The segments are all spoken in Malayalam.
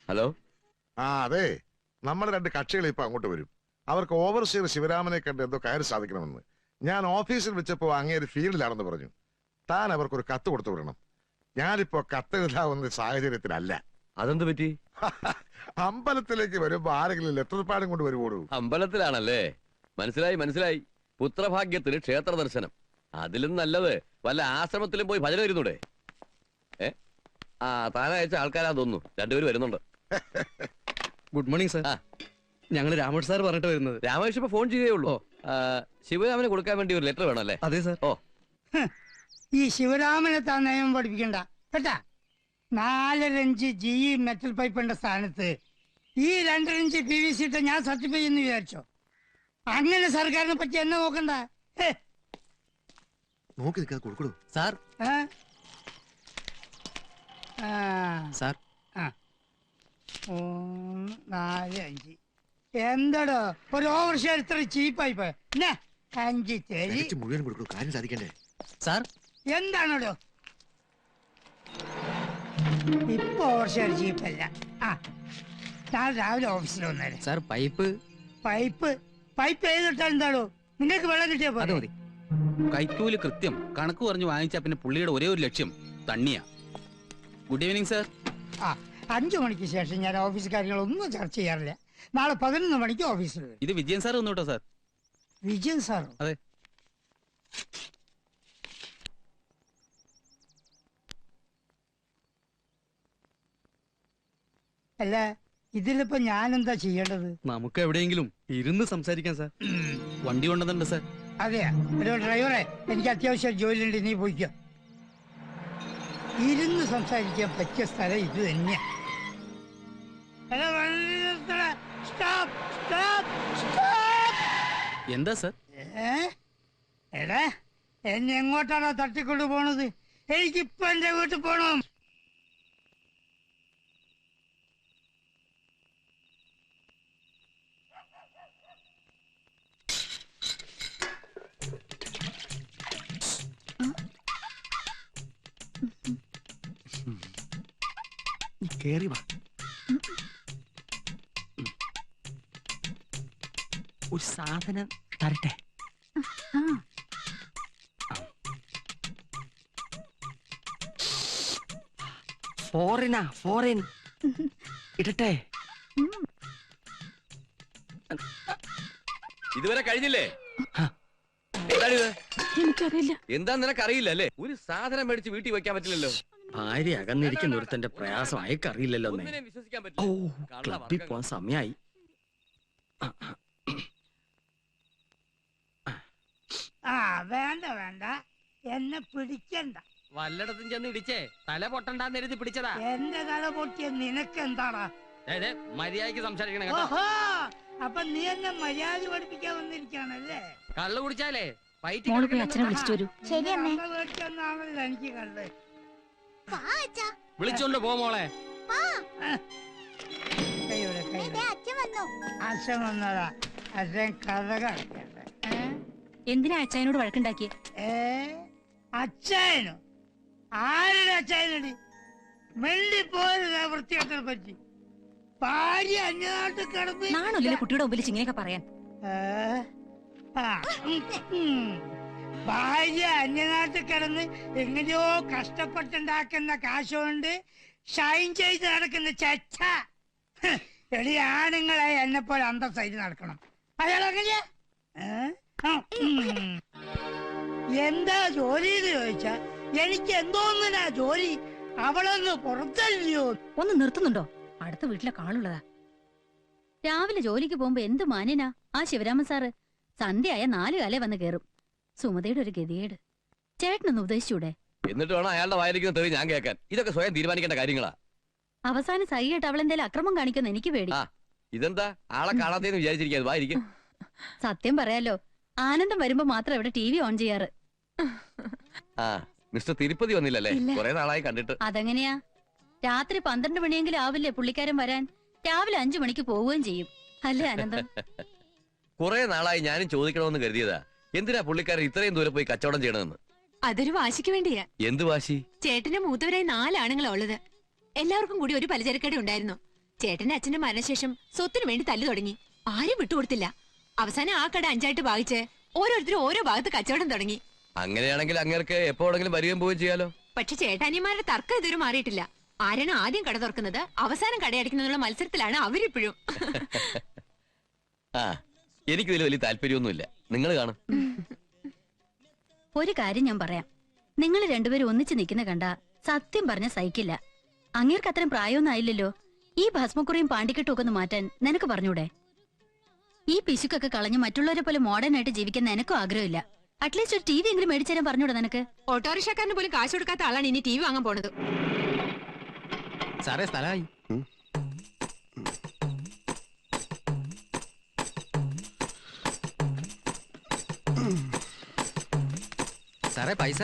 ഹലോ. അതെ, നമ്മുടെ 2 കക്ഷികൾ ഇപ്പൊ അങ്ങോട്ട് വരും. അവർക്ക് ഓവർസീർ ശിവരാമനെ കണ്ട് എന്തോ കാര്യം സാധിക്കണമെന്ന്. ഞാൻ ഓഫീസിൽ വെച്ചപ്പോ അങ്ങേര് ഫീൽഡിലാണെന്ന് പറഞ്ഞു. താൻ അവർക്കൊരു കത്ത് കൊടുത്തു വിടണം. ഞാനിപ്പോ കത്തെഴുതാവുന്ന സാഹചര്യത്തിലല്ല. അതെന്ത് പറ്റി? അമ്പലത്തിലേക്ക് വരുമ്പോ ആരെങ്കിലും ലെറ്റർപാടും കൊണ്ട് വരുവോളൂ. അമ്പലത്തിലാണല്ലേ? മനസ്സിലായി മനസ്സിലായി. പുത്രഭാഗ്യത്തിന് ക്ഷേത്ര ദർശനം. അതിലും നല്ലത് വല്ല ആശ്രമത്തിലും പോയി ഭജന വരുന്നൂടെ? താനയച്ച ആൾക്കാരാ തോന്നുന്നു. 2 പേര് വരുന്നുണ്ട്. Good morning sir. ഞങ്ങൾ രാമേഷ് സാർ പറഞ്ഞിട്ട് വരുന്നത്. രാമേഷ് ഇപ്പൊ ഫോൺ ചെയ്തേ ഉള്ളൂ. ശിവരാമന് കൊടുക്കാൻ വേണ്ടി ഒരു ലെറ്റർ വേണം അല്ലേ? അതെ സർ. ഓ, ഈ ശിവരാമനെ താൻ നയം പഠിപ്പിക്കണ്ട കേട്ടാ. 4 ഇഞ്ച് GE മെറ്റൽ പൈപ്പിന്റെ സ്ഥാനത്ത് ഈ 2 ഇഞ്ച് PVC ഇട്ട് ഞാൻ സർട്ടിഫൈ ചെയ്യുന്നു വിചാരിച്ചോ? അങ്ങനെ സർക്കാരിനെ പറ്റി എന്നെ നോക്കണ്ട. നോക്കി നിൽക്കാതെ കൊടുക്കൂ സാർ. സാർ 4 5 എന്താടോ ഒരു ഓവർ ഷെയർ ഇത്ര ചീപ്പായി പോയ? 5 തേരി മുഴുവൻ കൊടുക്കൂ, കാര്യം സാധിക്കണ്ടേ സാർ. എന്താണോ ഇപ്പൊ ഓവർ ഷെയർ ചീപ്പല്ല. ഞാൻ രാവിലെ ഓഫീസിൽ വന്നേരെ സാർ. പൈപ്പ് പൈപ്പ് പൈപ്പ് ചെയ്തിട്ടാ എന്താണോ നിങ്ങൾക്ക് വെള്ളം കിട്ടിയ മതി. കൈക്കൂലി കൃത്യം കണക്ക് പറഞ്ഞു വാങ്ങിച്ചാ പിന്നെ പുള്ളിയുടെ ഒരേ ഒരു ലക്ഷ്യം തണ്ണിയാ. Good evening sir. 5 മണിക്ക് ശേഷം ഞാൻ ഓഫീസ് കാര്യങ്ങളൊന്നും ചർച്ച ചെയ്യാറില്ല. നാളെ 11 മണിക്ക് ഓഫീസിൽ വരും. ഇത് വിജയൻ സാർ ഒന്നും കേട്ടോ സാർ. വിജയൻ സാറോ? അതെ. അല്ല, ഇതിലിപ്പോ ഞാൻ എന്താ ചെയ്യേണ്ടത്? നമുക്ക് എവിടെയെങ്കിലും ഇരുന്ന് സംസാരിക്കാം സാർ. വണ്ടി കൊണ്ടുവന്നിട്ടുണ്ട് സാർ. അതെയാ? ഒരു ഡ്രൈവറെ, എനിക്ക് അത്യാവശ്യം ജോലിയുണ്ട്, നീ പോയിക്കോ. ഇരുന്ന് സംസാരിക്കാൻ പറ്റിയ സ്ഥലം ഇത് തന്നെയാ. എന്താ സാർ? എടാ, എന്നെ എങ്ങോട്ടാണോ തട്ടിക്കൊണ്ടു പോണത്? എനിക്കിപ്പോ എന്റെ വീട്ടിൽ പോണം. കേറി വാ. ഒരു സാധനം തരട്ടെ. ഫോറിൻ ഇടട്ടെ. ഇതുവരെ കഴിഞ്ഞില്ലേ? എന്താണിത്? എനിക്കറിയില്ല. എന്താ നിനക്കറിയില്ല അല്ലേ? ഒരു സാധനം മേടിച്ച് വീട്ടിൽ വെക്കാൻ പറ്റില്ലല്ലോ. ഭാര്യ അകന്നിരിക്കുന്ന ഒരുത്തന്റെ പ്രയാസം അയക്കറിയില്ലല്ലോ. വിശ്വസിക്കാൻ ക്ലബിൽ പോവാൻ സമയായി. വേണ്ട വേണ്ട, എന്നെ പിടിക്കണ്ട. വല്ലയിടത്തും ചെന്ന് ഇടിച്ചേ തല പൊട്ടണ്ടെന്ന് എഴുതി പിടിച്ചതാ. എന്റെ തല പൊട്ടിയ നിനക്ക് എന്താടാ? മര്യാദക്ക് സംസാരിക്കണം. ഓഹോ, അപ്പൊ നീ എന്നെ മര്യാദ പഠിപ്പിക്കാൻ വന്നിരിക്കാണല്ലേ? കള്ളു കുടിച്ചാലേ അച്ഛനെ വിളിച്ചിട്ട് വരൂ. മേടിച്ചെന്നാണല്ലോ എനിക്ക് കള്ള്. വിളിച്ചോണ്ട് പോ മോളെ. അച്ഛൻ വന്നതാ. അച്ഛൻ കഥ കളിക്കട്ടെ. എന്തിനാ അച്ഛനോട് വഴക്കുണ്ടാക്കിയേ? അച്ഛനോ? ആരുടെ അച്ഛനടി? മെല്ലി പോരുന്ന വൃത്തികെട്ടനെ പറ്റി. ഭാര്യ അന്യനാട്ടിൽ കിടന്ന് നാണല്ലേ കുട്ടിയുടെ മുമ്പിൽ ഇങ്ങനെയൊക്കെ പറയാൻ? ഭാര്യ അന്യനാട്ടിൽ കിടന്ന് എങ്ങനെയോ കഷ്ടപ്പെട്ടുണ്ടാക്കുന്ന കാശുകൊണ്ട് ഷൈൻ ചെയ്ത് നടക്കുന്ന ചച്ച. എടി, ആണുങ്ങളെ എന്നെ പോലെ അന്തസ്സായിട്ട് നടക്കണം. അയാൾ അങ്ങനെയാ? എന്താ ജോലി എന്ന് ചോദിച്ചാ എനിക്ക് എന്തോന്നിനാ ജോലി? അവളൊന്ന് പുറത്തല്ലയോ? ഒന്ന് നിർത്തുന്നുണ്ടോ? അടുത്ത വീട്ടിലെ കാളുള്ളതാ. രാവിലെ ജോലിക്ക് പോകുമ്പോ എന്ത് മാന്യനാ ആ ശിവരാമൻ സാറ്. സന്ധ്യയായ 4 കാലേ വന്ന് കേറും. സുമതയുടെ ഒരു ഗതികേട്. ചേട്ടനൊന്ന് ഉപദേശിച്ചൂടെ? എന്നിട്ട് വേണം അയാളുടെ വായിരിക്കുന്ന തെറി ഞാൻ കേൾക്കാൻ. ഇതൊക്കെ സ്വയം തീരുമാനിക്കേണ്ട കാര്യങ്ങളാ. അവസാനം സഹിയായിട്ട് അവളെന്തേലും അക്രമം കാണിക്കുന്ന എനിക്ക് പേടി. ഇതെന്താ ആളെ കാണാത്തേന്ന് വിചാരിച്ചിരിക്കാതെ വായിരിക്കും. സത്യം പറയാലോ, ആനന്ദം വരുമ്പോ മാത്രം ഇവിടെ TV ഓൺ ചെയ്യാറ്. മിസ്റ്റർ തിരുപ്പതി വന്നില്ലല്ലേ? കുറെ നാളായി കണ്ടിട്ട്. അതെങ്ങനെയാ? രാത്രി 12 മണിയെങ്കിലും ആവില്ലേ പുള്ളിക്കാരൻ വരാൻ? രാവിലെ 5 മണിക്ക് പോവുകയും ചെയ്യും അല്ലേ ആനന്ദം? കുറെ നാളായി ഞാനും ചോദിക്കണമെന്ന് കരുതിയതാ, എന്തിനാ പുള്ളിക്കാരൻ ഇത്രയും ദൂരെ പോയി കച്ചവടം ചെയ്യണമെന്ന്. അതൊരു വാശിക്ക് വേണ്ടിയാ. എന്ത് വാശി? ചേട്ടന്റെ മൂത്തവരായി 4 ആണുങ്ങളാ ഉള്ളത്. എല്ലാവർക്കും കൂടി ഒരു പലചരക്കട ഉണ്ടായിരുന്നു. ചേട്ടന്റെ അച്ഛന്റെ മരണശേഷം സ്വത്തിനു വേണ്ടി തല്ലു തുടങ്ങി. ആരും വിട്ടുകൊടുത്തില്ല. അവസാനം ആ കട 5ആയിട്ട് ഭാഗിച്ച് ഓരോരുത്തരും ഓരോ ഭാഗത്ത് കച്ചവടം തുടങ്ങി. അങ്ങനെയാണെങ്കിൽ അങ്ങേർക്ക് എപ്പോഴെങ്കിലും വരികയും പോവുകയും ചെയ്യാലോ. പക്ഷെ ചേട്ടാനിമാരുടെ തർക്കം ഇതുവരെ മാറിയിട്ടില്ല. ആരാണ് ആദ്യം കട തുറക്കുന്നത്, അവസാനം കടയടിക്കുന്നതിനുള്ള മത്സരത്തിലാണ് അവരിപ്പോഴും. ആ എനിക്കിതിൽ വലിയ താല്പര്യമൊന്നുമില്ല. നിങ്ങൾ കാണും. ഒരു കാര്യം ഞാൻ പറയാം. നിങ്ങൾ രണ്ടുപേരും ഒന്നിച്ച് നിൽക്കുന്ന കണ്ട സത്യം പറഞ്ഞ സഹിക്കില്ല. അങ്ങേർക്ക് അത്രയും പ്രായമൊന്നും ആയില്ലല്ലോ. ഈ ഭസ്മക്കുറിയും പാണ്ടിക്കെട്ടും ഒക്കെ ഒന്ന് മാറ്റാൻ നിനക്ക് പറഞ്ഞൂടെ? ഈ പിശുക്കൊക്കെ കളഞ്ഞ് മറ്റുള്ളവരെ പോലെ മോഡേൺ ആയിട്ട് ജീവിക്കാൻ നിനക്കും ആഗ്രഹമില്ല. അറ്റ്ലീസ്റ്റ് ഒരു ടി വി എങ്കിലും മേടിച്ചു തരാൻ പറഞ്ഞൂടെ നിനക്ക്? ഓട്ടോറിക്ഷക്കാരന് പോലും കാശ് കൊടുക്കാത്ത ആളാണ് ഇനി TV വാങ്ങാൻ പോണത്. സാറേ സ്ഥലമായി. സാറേ പൈസ.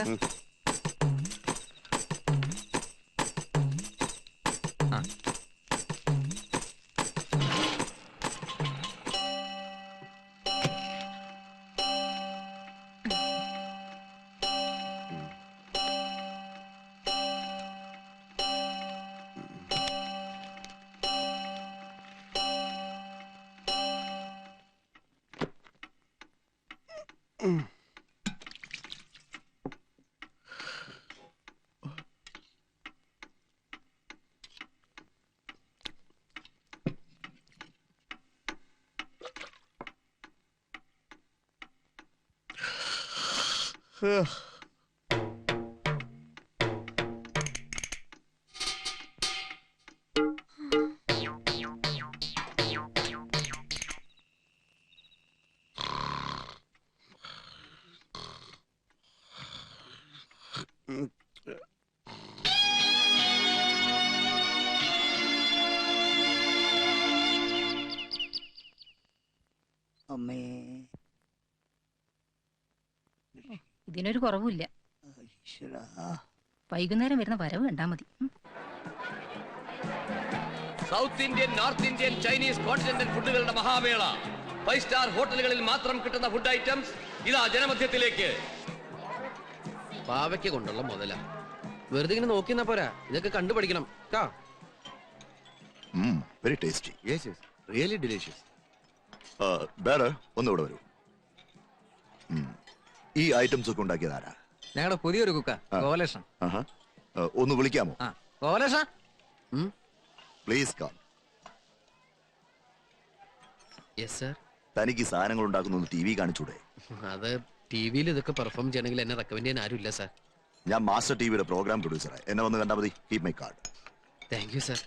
അമ്മേ, ഇതിനൊരു കുറവുമില്ല. ഈശ്വരാ. വൈകുന്നേരം വരുന്ന വരവ് കണ്ടാ മതി. South Indian, north Indian, Chinese, continental ഫുഡുകളുടെ മഹാമേള. 5 സ്റ്റാർ ഹോട്ടലുകളിൽ മാത്രം കിട്ടുന്ന ഫുഡ് ഐറ്റംസ് ഇതാ ജനമധ്യത്തിലേക്ക്. പാവയ്ക്ക് കൊണ്ടുള്ള മുതല വെറുതെ ഇങ്ങനെ നോക്കിന്നാ പോരാ, ഇതൊക്കെ കണ്ടുപഠിക്കണം. Very tasty. Yes yes, really delicious. ബേറെ ഒന്നുകൂടെ വരൂ. ഈ ഐറ്റംസ് ഒക്കെ ഉണ്ടാക്കിയത് ആരാ? ഞങ്ങളുടെ പുതിയൊരു കുക്ക ഗോപാലകൃഷ്ണൻ. ഒന്ന് വിളിക്കാമോ? Gopalakrishna, please come. Yes sir. തനിക്ക് ഈ സാധനങ്ങൾ ഉണ്ടാക്കുന്ന TV കാണിച്ചൂടെ? അത് ടിവിയിൽ ഇതൊക്കെ പെർഫോം ചെയ്യണമെങ്കിൽ എന്നെ റെക്കമെൻഡ് ചെയ്യാൻ ആരും ഇല്ല സർ. ഞാൻ മാസ്റ്റർ ടിവിയുടെ പ്രോഗ്രാം പ്രൊഡ്യൂസറാ. എന്നെ വന്ന് കണ്ടാൽ മതി. Keep my card. Thank you sir.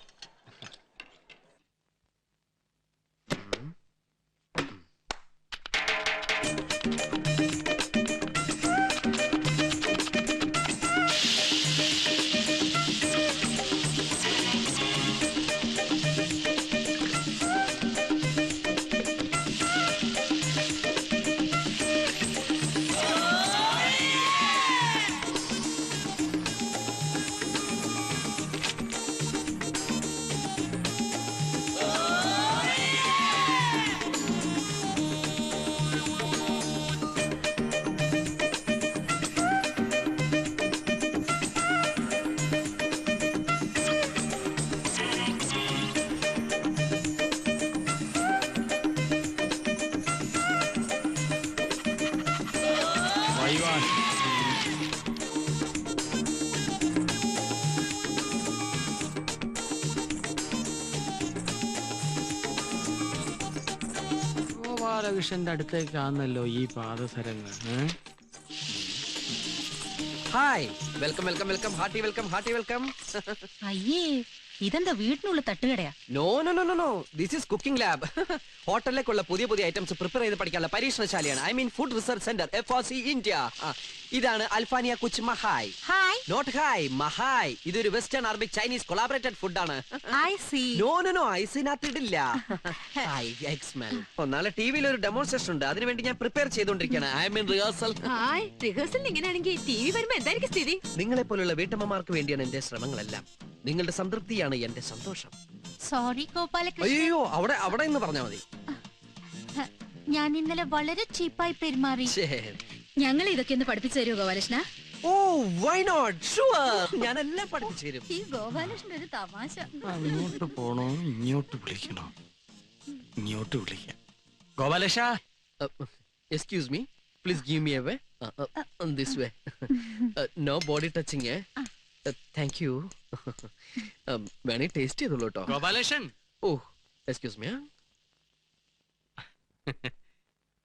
ഗോപാലകൃഷ്ണന്റെ അടുത്തേക്കാണല്ലോ ഈ പാദസരങ്ങൾ. Hi, welcome welcome welcome, hearty welcome, hearty welcome. അയ്യേ, ഇതെന്താ വീട്ടിനുള്ള തട്ടുകടയാ? No no no no no, this is cooking lab. ഹോട്ടലിലേക്കുള്ള പുതിയ പുതിയ ഐറ്റംസ് പ്രിപ്പയർ ചെയ്ത് പഠിക്കാനുള്ള പരീക്ഷണശാലയാണ്. I mean food research centre, FRC India. ഇതാണ് അൽഫാനിയ കുച്ച് മഹായ്. ഹായ്. നോട്ട് ഹായ്, മഹായ്. ഇതൊരു വെസ്റ്റേൺ അറബിക് ചൈനീസ് കൊളാബറേറ്റഡ് ഫുഡാണ്. I see. No no no, ഐസിനകത്ത് ഇടില്ല. നാളെ ടിവിയിൽ ഒരു ഡെമോൺസ്ട്രേഷൻ ഉണ്ട്, അതിനുവേണ്ടി ഞാൻ പ്രിപ്പയർ ചെയ്തുകൊണ്ടിരിക്കുകയാണ്. I mean rehearsal. Hi, rehearsal ഇങ്ങനെയാണെങ്കിൽ TV വരുമ്പോ എന്തായിരിക്കും സ്ഥിതി? നിങ്ങളെ പോലുള്ള വീട്ടമ്മമാർക്ക് വേണ്ടിയാണ് എന്റെ ശ്രമങ്ങളെല്ലാം. നിങ്ങളുടെ സംതൃപ്തിയാണ് എന്റെ സന്തോഷം. സോറി ഗോപാലകൃഷ്ണൻ, അയ്യോ, അവിടെ അവിടെ എന്ന് പറഞ്ഞാൽ മതി. ഞാൻ ഇന്നലെ വളരെ ചീപ്പായി പെരുമാറി. ശരി. ഞങ്ങൾ ഇതൊക്കെ ഒന്ന് പഠിപ്പിച്ചു തരുമോ ഗോപാലകൃഷ്ണ? ഓ വൈ നോട്ട് ഷുവർ ഞാൻ എല്ലാം പഠിപ്പിച്ചു തരും. ഈ ഗോപാലകൃഷ്ണൻ ഒരു തമാശ. അങ്ങോട്ട് പോണോ ഇങ്ങോട്ട് വിളിക്കണോ? ഇങ്ങോട്ട് വിളിക്കാം. Gopalesha, excuse me, please give me a way. This way. No body touching. Thank you. വേണേ ടേസ്റ്റ് ചെയ്തോളൂ കേട്ടോ. ഗോപാലേഷൻ. Oh excuse me.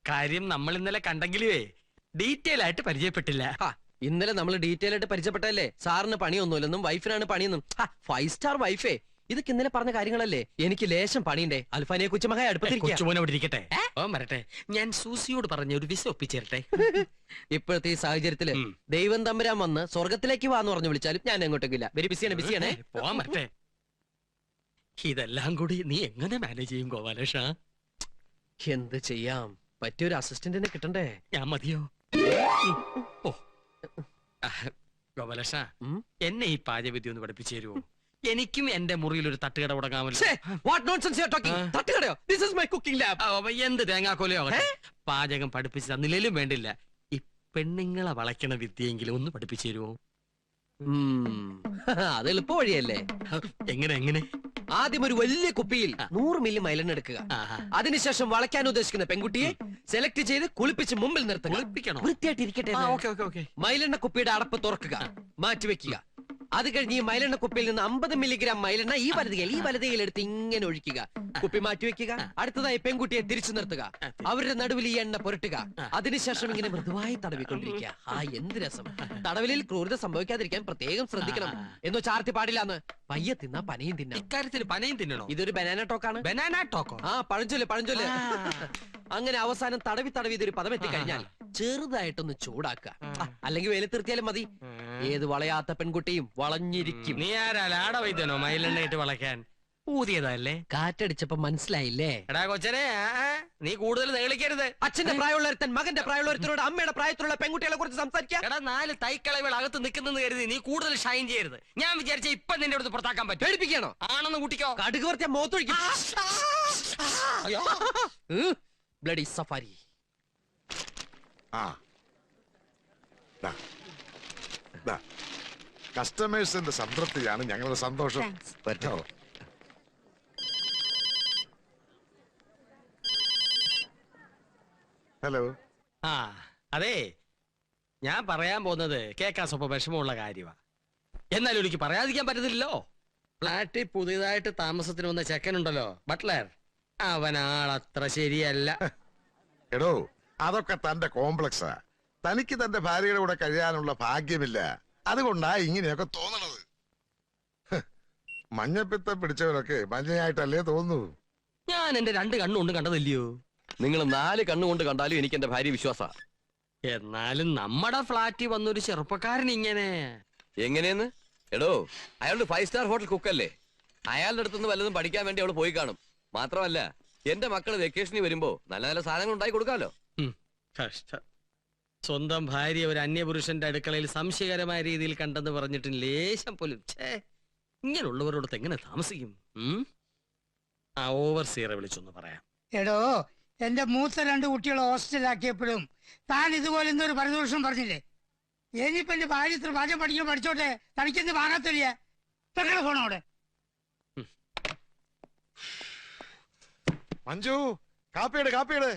കാര്യം നമ്മൾ ഇന്നലെ കണ്ടെങ്കിലേ ഡീറ്റെയിൽ ആയിട്ട് പരിചയപ്പെട്ടില്ല. ഇന്നലെ നമ്മൾ ഡീറ്റെയിൽ ആയിട്ട് പരിചയപ്പെട്ടല്ലേ. സാറിന് പണിയൊന്നുമില്ലെന്നും വൈഫിനാണ് പണിയെന്നും. 5 സ്റ്റാർ വൈഫേ, ഇതൊക്കെ ഇന്നലെ പറഞ്ഞ കാര്യങ്ങളല്ലേ. എനിക്ക് ലേശം പണിയുണ്ടേ. അൽഫാനിയെ കൊച്ചുമകൻ അടുപ്പത്തിരിക്കുക. കൊച്ചുമോനെ അവിടെ ഇരിക്കട്ടെ. ഓ വരട്ടെ. ഞാൻ സൂസിയോട് പറഞ്ഞ ഒരു വിസ ഒപ്പിച്ചേരട്ടെ. ഇപ്പോഴത്തെ ഈ സാഹചര്യത്തില് ദൈവം തമ്പുരാൻ വന്ന് സ്വർഗത്തിലേക്ക് വാന്ന് പറഞ്ഞു വിളിച്ചാലും ഞാൻ എങ്ങോട്ടേക്കില്ല. വെരി ബിസിയാണേ. പോവാൻ വരട്ടെ. ഇതെല്ലാം കൂടി നീ എങ്ങനെ മാനേജ് ചെയ്യും ഗോപാലേഷ? എന്ത് ചെയ്യാം, പറ്റിയൊരു അസിസ്റ്റന്റിനെ കിട്ടണ്ടേ. ഞാൻ മതിയോ? ഓ ഗോപാലേഷ, എന്നെ ഈ പാചകവിദ്യ ഒന്ന് പഠിപ്പിച്ചു തരുമോ? എനിക്കും എന്റെ മുറിയിൽ ഒരു തട്ടുകട തുടങ്ങാമല്ലോ. എന്ത് തേങ്ങാക്കോലയോ പാചകം പഠിപ്പിച്ചു തന്നില്ലേലും വേണ്ടില്ല. ഈ പെണ്ണുങ്ങളെ വളയ്ക്കണ വിദ്യയെങ്കിലും ഒന്ന് പഠിപ്പിച്ചു തരുമോ? അത് എളുപ്പ വഴിയല്ലേ. എങ്ങനെ? ആദ്യം ഒരു വലിയ കുപ്പിയിൽ 100 മില്ലി മൈലെണ്ണ എടുക്കുക. അതിനുശേഷം വളയ്ക്കാൻ ഉദ്ദേശിക്കുന്ന പെൺകുട്ടിയെ സെലക്ട് ചെയ്ത് കുളിപ്പിച്ച് മുമ്പിൽ നിർത്തുക. വൃത്തിയായിട്ട് ഇരിക്കട്ടെ. മൈലെണ്ണ കുപ്പിയുടെ അടപ്പ് തുറക്കുക, മാറ്റിവെക്കുക. അത് കഴിഞ്ഞ് ഈ മൈലെണ്ണ കുപ്പിയിൽ നിന്ന് 50 മില്ലിഗ്രാം മൈലെണ്ണ ഈ വലതയിൽ എടുത്ത് ഇങ്ങനെ ഒഴിക്കുക. കുപ്പി മാറ്റിവെക്കുക. അടുത്തതായി പെൺകുട്ടിയെ തിരിച്ചു നിർത്തുക. അവരുടെ നടുവിൽ ഈ എണ്ണ പുരട്ടുക. അതിനുശേഷം ഇങ്ങനെ മൃദുവായി തടവിക്കൊണ്ടിരിക്കുക. എന്ത് രസം. തടവിലിൽ ക്രൂരത സംഭവിക്കാതിരിക്കാൻ പ്രത്യേകം ശ്രദ്ധിക്കണം. എന്നോ ചാർത്തി പാടില്ലാന്ന്. പയ്യെ തിന്നാ പനയും തിന്നാം. ഇക്കാര്യത്തിൽ പനയും തിന്നണോ? ഇതൊരു ബനാന ടോക്കാണ്. Banana Toko? പഴഞ്ചൊല്ല്. അങ്ങനെ അവസാനം തടവി ഇതൊരു പദം എത്തിക്കഴിഞ്ഞാൽ ചെറുതായിട്ടൊന്ന് ചൂടാക്കുക. അല്ലെങ്കിൽ വെയിലത്തിർത്തിയാലും മതി. ഏത് വളയാത്ത പെൺകുട്ടിയും വളഞ്ഞിരിക്കും. നീ ആരാ ലാട വൈദ്യനോ മയിലെണ്ണയിട്ട് വളയ്ക്കാൻ? ഊതിയതല്ലേ? കാറ്റടിച്ചപ്പോ മനസ്സിലായില്ലേ? എടാ കൊച്ചനെ, നീ കൂടുതൽ നേളിക്കരുത്. അച്ഛന്റെ പ്രായമുള്ളൊരുത്തൻ മകന്റെ പ്രായമുള്ളൊരുത്തനോട് അമ്മയുടെ പ്രായത്തിലുള്ള പെൺകുട്ടികളെ കുറിച്ച് സംസാരിക്കാം. എടാ 4 തൈക്കളവുകൾ അകത്ത് നിൽക്കുന്നെന്ന് കരുതി നീ കൂടുതൽ ഷൈൻ ചെയ്യരുത്. ഞാൻ വിചാരിച്ച ഇപ്പൊ നിന്റെ അടുത്ത് പുറത്താക്കാൻ പറ്റും. പേടിപ്പിക്കണോ? ആണെന്ന് കൂട്ടിക്കോ. കടുക് വർത്തിയ മോത്തൊഴിക്കും. Bloody safari. കസ്റ്റമേഴ്സിന്റെ സംതൃപ്തിയാണ് ഞങ്ങളുടെ സന്തോഷം. ഹലോ. അതെ, ഞാൻ പറയാൻ പോകുന്നത് കേൾക്കാൻ സ്വപ്പം വിഷമമുള്ള കാര്യമാ. എന്നാലും എനിക്ക് പറയാതിരിക്കാൻ പറ്റത്തില്ലല്ലോ. ഫ്ലാറ്റിൽ പുതിയതായിട്ട് താമസത്തിന് വന്ന ചെക്കനുണ്ടല്ലോ, ബട്ട്ലർ, അവനാളത്ര ശരിയല്ല. എടോ, അതൊക്കെ തന്റെ കോംപ്ലക്സാ. തനിക്ക് തന്റെ ഭാര്യയുടെ കൂടെ കഴിയാനുള്ള ഭാഗ്യമില്ല. അതുകൊണ്ടാ ഇങ്ങനെയൊക്കെ തോന്നണത്. മഞ്ഞപ്പിത്തം പിടിച്ചവരൊക്കെ മഞ്ഞയായിട്ടല്ലേ തോന്നൂ. ഞാൻ എന്റെ 2 കണ്ണുകൊണ്ട് കണ്ടതില്ലയോ? നിങ്ങൾ 4 കണ്ണുകൊണ്ട് കണ്ടാലും എനിക്ക് എന്റെ ഭാര്യ വിശ്വാസ. എന്നാലും നമ്മുടെ ഫ്ലാറ്റിൽ വന്നൊരു ചെറുപ്പക്കാരൻ ഇങ്ങനെ എങ്ങനെയെന്ന്? എടോ, അയാളുടെ 5 സ്റ്റാർ ഹോട്ടൽ കുക്കല്ലേ. അയാളുടെ അടുത്തുനിന്ന് വല്ലതും പഠിക്കാൻ വേണ്ടി അവള് പോയി കാണും. മാത്രമല്ല, എന്റെ മക്കള് വെക്കേഷനിൽ വരുമ്പോ നല്ല നല്ല സാധനങ്ങൾ ഉണ്ടായി കൊടുക്കാമല്ലോ. കഷ്ടം. സ്വന്തം ഭാര്യ ഒരു അന്യപുരുഷന്റെ അടുക്കളയിൽ സംശയകരമായ രീതിയിൽ കണ്ടെന്ന് പറഞ്ഞിട്ട് ലേശം പോലും. ഇങ്ങനെയുള്ളവരോടൊത്ത് എങ്ങനെ താമസിക്കും? ഓവർസിയറെ വിളിച്ചൊന്ന് പറയാം. എടോ, എന്റെ മൂത്ത 2 കുട്ടികളെ ഹോസ്റ്റലാക്കിയപ്പോഴും താൻ ഇതുപോലെ എന്തൊരു പരിദോഷം പറഞ്ഞില്ലേ? ഇനിയിപ്പോ എന്റെ ഭാര്യ ഇത്ര പാചകം പഠിച്ചോട്ടെ, തനിക്കെന്ത് വാങ്ങാത്തില്ല. ഫോണോടെ മഞ്ജു, കാപ്പിയുടെ.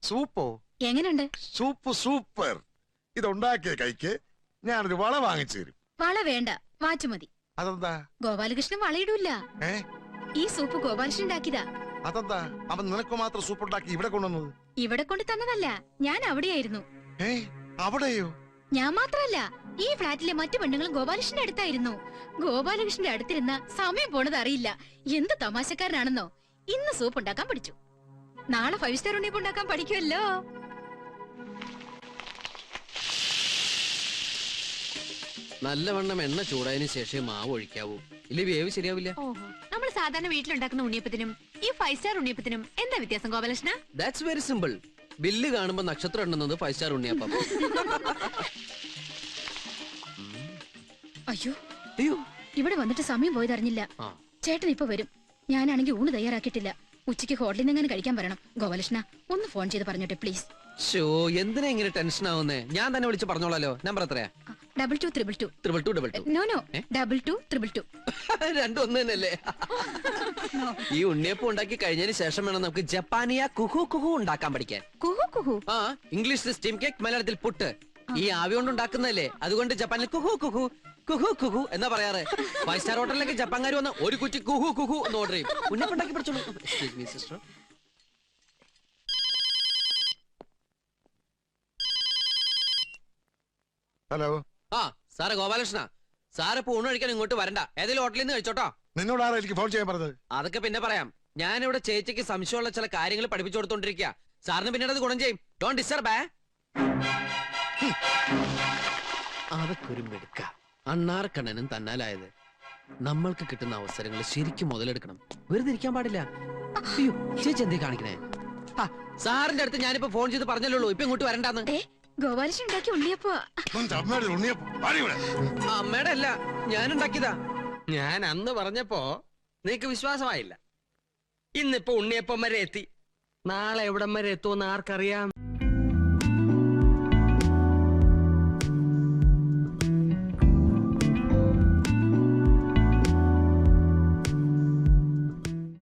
സൂപ്പോ? എങ്ങനെയുണ്ട്? സൂപ്പർ. ഇതുണ്ടാക്കിയ കൈക്ക് ഞാനൊരു വള വാങ്ങിച്ചു തരും. വള വേണ്ട, വാച്ച് മതി. അതെന്താ? ഗോപാലകൃഷ്ണൻ വളയിടൂല. ഈ സൂപ്പ് ഗോപാലകൃഷ്ണൻ ഉണ്ടാക്കിയതാ. അതെന്താ അവൻ നിനക്ക് മാത്രം സൂപ്പ് ഉണ്ടാക്കി ഇവിടെ കൊണ്ടുവന്നത്? ഇവിടെ കൊണ്ട് തന്നതല്ല, ഞാൻ അവിടെയായിരുന്നു. അവിടെയോ? ഞാൻ മാത്രല്ല, ഈ ഫ്ലാറ്റിലെ മറ്റു പെണ്ണുങ്ങളും ഗോപാലകൃഷ്ണന്റെ അടുത്തായിരുന്നു. ഗോപാലകൃഷ്ണന്റെ അടുത്തിരുന്ന സമയം പോണത് അറിയില്ല. എന്ത് തമാശക്കാരനാണെന്നോ. ഇന്ന് സൂപ്പ് ഉണ്ടാക്കാൻ പഠിച്ചു, നാളെ 5 സ്റ്റാർ ഉണ്ണിയപ്പം ഉണ്ടാക്കാൻ പഠിക്കുമല്ലോ. നല്ലവണ്ണം എണ്ണ ചൂടായതിനു ശേഷം മാവ് ഒഴിക്കാവൂ, ഇല്ല വേവ് ശരിയാവില്ല. നമ്മൾ സാധാരണ വീട്ടിലുണ്ടാക്കുന്ന ഉണ്ണിയപ്പത്തിനും ഈ 5 സ്റ്റാർ ഉണ്ണിയപ്പത്തിനും എന്താ വ്യത്യാസം Gopalakrishna? That's very simple. Bill കാണുമ്പോ നക്ഷത്രം എണ്ണുന്നത് 5 സ്റ്റാർ ഉണ്ണിയപ്പം. അയ്യോ, ഇവിടെ വന്നിട്ട് സമയം പോയതറിഞ്ഞില്ല. ചേട്ടൻ ഇപ്പൊ വരും. ഞാനാണെങ്കിൽ ഊണ് തയ്യാറാക്കിയിട്ടില്ല. ഉച്ചയ്ക്ക് ഹോട്ടലിൽ നിന്ന് കഴിക്കാൻ വരണം. ഗോപാലകൃഷ്ണ ഒന്ന് ഫോൺ ചെയ്ത് പറഞ്ഞോട്ടെ പ്ലീസ്. ഷോ എന്തിനാ ഇങ്ങനെ ടെൻഷൻ ആവുന്നേ? ഞാൻ തന്നെ വിളിച്ച് പറഞ്ഞോളാലോ. നമ്പർ എത്രയാ? 2222. 2222. നോ 2222. രണ്ടും ഒന്ന് തന്നെയല്ലേ? ഈ ഉണ്ണിയപ്പം ഉണ്ടാക്കി കഴിഞ്ഞതിന് ശേഷം വേണം നമുക്ക് ജപ്പാനിയ കുഹു കുഹു ഉണ്ടാക്കാൻ പഠിക്കാൻ. കുഹു കുഹു. ആ, ഇംഗ്ലീഷിൽ സ്റ്റീം കേക്ക്, മലയാളത്തിൽ പുട്ട്. ഈ ആവി കൊണ്ട് ഉണ്ടാക്കുന്നതല്ലേ, അതുകൊണ്ട് ജപ്പാനിൽ കുഹു കുഹു കുഹു കുഹു എന്നാ പറയാറ്. 5 സ്റ്റാർ ഹോട്ടലിലേക്ക് ജപ്പാൻകാർ വന്ന് ഒരു കുറ്റി കുഹു കുഹു എന്ന് ഓർഡർ ചെയ്യും. ഉണ്ണിയപ്പം ഉണ്ടാക്കി പഠിച്ചോളൂ. Excuse me, sister. ഹലോ. ആ സാറ് ഗോപാലകൃഷ്ണ, സാറ് ഇപ്പൊ ഊണ് കഴിക്കാൻ ഇങ്ങോട്ട് വരണ്ട, ഏതെങ്കിലും ഹോട്ടലിൽ നിന്ന് കഴിച്ചോട്ടോ. നിന്നോട് ആരാ എനിക്ക് ഫോൺ ചെയ്യാൻ പറഞ്ഞത്? അതൊക്കെ പിന്നെ പറയാം. ഞാനിവിടെ ചേച്ചിക്ക് സംശയമുള്ള ചില കാര്യങ്ങൾ പഠിപ്പിച്ചു കൊടുത്തോണ്ടിരിക്കുക. സാറിന് പിന്നീട് അത് ഗുണം ചെയ്യും. Don't disturb. അതൊക്കെ ഒരു മെടുക്ക. അണ്ണാർക്കണ്ണനും തന്നാലായത്. നമ്മൾക്ക് കിട്ടുന്ന അവസരങ്ങൾ ശരിക്കും മുതലെടുക്കണം. വെറുതെ ഇരിക്കാൻ പാടില്ല. അയ്യോ ചേച്ചി എന്തേ കാണിക്കണേ? സാറിന്റെ അടുത്ത് ഞാനിപ്പോ ഫോൺ ചെയ്ത് പറഞ്ഞല്ലോ ഇപ്പൊ ഇങ്ങോട്ട് വരണ്ടാന്ന്. ഗോപാലകൃഷ്ണൻ ഉണ്ടാക്കി ഉണ്ണിയപ്പോ. അമ്മയുടെ അല്ല, ഞാൻ ഉണ്ടാക്കിയതാ. ഞാൻ അന്ന് പറഞ്ഞപ്പോ നിനക്ക് വിശ്വാസമായില്ല. ഇന്നിപ്പോ ഉണ്ണിയപ്പം വരെ എത്തി. നാളെ എവിടം വരെ എത്തുമെന്ന് ആർക്കറിയാം?